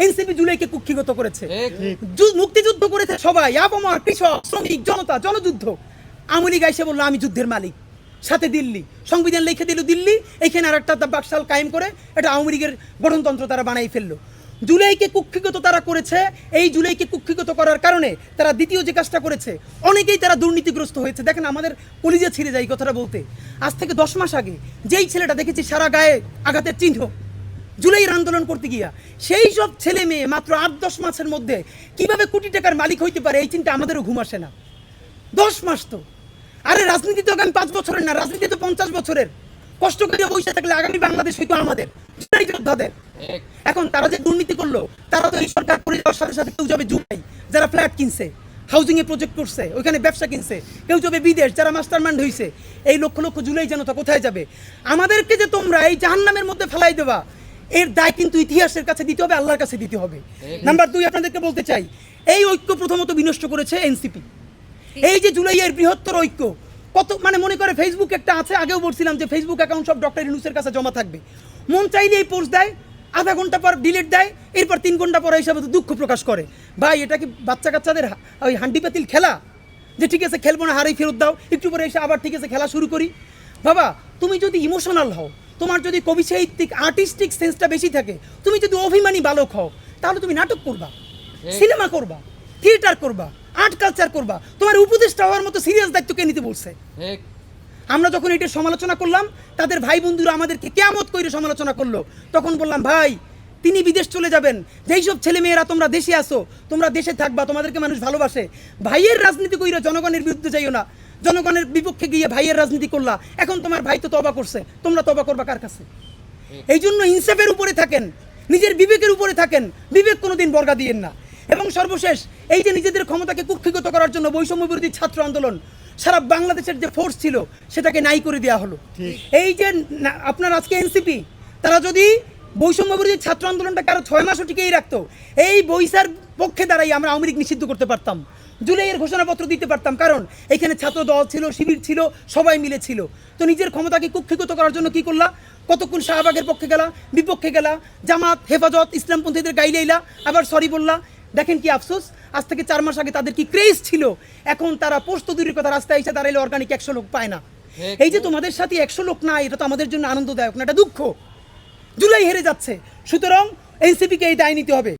NCP জুলাইকে কুক্ষিগত করেছে, মুক্তিযুদ্ধ করেছে সবাই, আবমর, কৃষক, শ্রমিক, জনতা, জনযুদ্ধ। আওয়ামী লীগ এসে বললো আমি যুদ্ধের মালিক, সাথে দিল্লি, সংবিধান লিখে দিল দিল্লি, এইখানে আর একটা বাকশাল কায়েম করে এটা আওয়ামী লীগের গঠনতন্ত্র তারা বানাই ফেললো। জুলাইকে কুক্ষিগত তারা করেছে। এই জুলাইকে কুক্ষিগত করার কারণে তারা দ্বিতীয় যে কাজটা করেছে, অনেকেই তারা দুর্নীতিগ্রস্ত হয়েছে। দেখেন আমাদের কলিজা ছিঁড়ে যায় কথাটা বলতে। আজ থেকে 10 মাস আগে যেই ছেলেটা দেখেছি সারা গায়ে আঘাতের চিহ্ন জুলাইয়ের আন্দোলন করতে গিয়া, সেই সব ছেলে মেয়ে মাত্র 8-10 মাসের মধ্যে কিভাবে কোটি টাকার মালিক হইতে পারে এই চিন্তা আমাদেরও ঘুম আসে না। 10 মাস তো, আরে রাজনীতি তো আগামী 5 বছরের না, রাজনীতি তো 50 বছরের। কষ্ট করে বসে থাকলে আগামী বাংলাদেশ হইতো আমাদের যোদ্ধাদের। এখন তারা যে দুর্নীতি করলো, তারা তো এই সরকার করে যাওয়ার সাথে সাথে কেউ যাবে জুলাই, যারা ফ্ল্যাট কিনছে, হাউজিং এ প্রজেক্ট করছে, ওইখানে ব্যবসা কিনছে, কেউ যাবে বিদেশ, যারা মাস্টারমাইন্ড হইছে। এই লক্ষ লক্ষ জুলাই জনতা কোথায় যাবে? আমাদেরকে যে তোমরা এই জাহান্নামের মধ্যে ফেলাই দেবা, এর দায় কিন্তু ইতিহাসের কাছে দিতে হবে, আল্লাহর কাছে দিতে হবে। নাম্বার 2 আপনাদেরকে বলতে চাই, এই ঐক্য প্রথমত বিনষ্ট করেছে এনসিপি। এই যে জুলাইয়ের বৃহত্তর ঐক্য, কত মানে মনে করে ফেসবুক একটা আছে, আগেও বলছিলাম যে ফেসবুক অ্যাকাউন্ট সব ডক্টর ইউনূসের কাছে জমা থাকবে। মন চাইলে এই পোস্ট দেয়, আধা ঘন্টা পর ডিলিট দেয়, এরপর 3 ঘন্টা পরে হিসাবে দুঃখ প্রকাশ করে। ভাই এটা কি বাচ্চা কাচ্চাদের ওই হান্ডি পাতিল খেলা যে ঠিক আছে খেলবো না, হারেই ফেরত দাও, একটু পরে এসে আবার ঠিক আছে খেলা শুরু করি? বাবা তুমি যদি ইমোশনাল হও, তোমার যদি কবি সাহিত্যিক আর্টিস্টিক সেন্সটা বেশি থাকে, তুমি যদি অভিমানী বালক হও, তাহলে তুমি নাটক করবা, সিনেমা করবা, থিয়েটার করবা, আর্ট কালচার করবা। তোমার উপদেষ্টা হওয়ার মতো সিরিয়াস দায়িত্ব কে নিতে বলছে? আমরা যখন এটার সমালোচনা করলাম, তাদের ভাই বন্ধুরা আমাদেরকে কিয়ামত কইরে সমালোচনা করলো। তখন বললাম ভাই তিনি বিদেশ চলে যাবেন, যেই সব ছেলে মেয়েরা তোমরা দেশে আসো, তোমরা দেশে থাকবা, তোমাদেরকে মানুষ ভালোবাসে। ভাইয়ের রাজনীতি কইরা জনগণের বিরুদ্ধে যাইও না, জনগণের বিপক্ষে গিয়ে ভাইয়ের রাজনীতি করলা। এখন তোমার ভাই তো তওবা করছে, তোমরা তওবা করবা কার কাছে? এই জন্য ইনসাফের উপরে থাকেন, নিজের বিবেকের উপরে থাকেন, বিবেক কোনোদিন বর্গা দিয়েন না। এবং সর্বশেষ এই যে নিজেদের ক্ষমতাকে কুক্ষিগত করার জন্য বৈষম্য বিরোধী ছাত্র আন্দোলন, সারা বাংলাদেশের যে ফোর্স ছিল সেটাকে নাই করে দেওয়া হলো। এই যে আপনার আজকে এনসিপি, তারা যদি বৈষম্য বিরোধী ছাত্র আন্দোলনটাকে আরো 6 মাসও টিকেই রাখতো, এই বৈশার পক্ষে দাঁড়াই আমরা আওয়ামী লীগ নিষিদ্ধ করতে পারতাম, জুলাইয়ের ঘোষণাপত্র দিতে পারতাম। কারণ এখানে ছাত্র দল ছিল, শিবির ছিল, সবাই মিলে ছিল। তো নিজের ক্ষমতাকে কুক্ষিগত করার জন্য কি করলা? কতক্ষণ শাহবাগের পক্ষে গেলা, বিপক্ষে গেলা, জামাত, হেফাজত, ইসলামপন্থীদের গাইলেইলা, আবার সরি বললা। দেখেন কি আফসোস, আজ থেকে 4 মাস আগে তাদের কি ক্রেজ ছিল, এখন তারা পোস্ত দূরের কথা রাস্তায় এসে দাঁড়াইলে অর্গানিক 100 লোক পায় না। এই যে তোমাদের সাথে 100 লোক না, এটা তো আমাদের জন্য আনন্দদায়ক না, এটা দুঃখ। জুলাই হেরে যাচ্ছে, সুতরাং এনসিপিকে এই দায় নিতে হবে।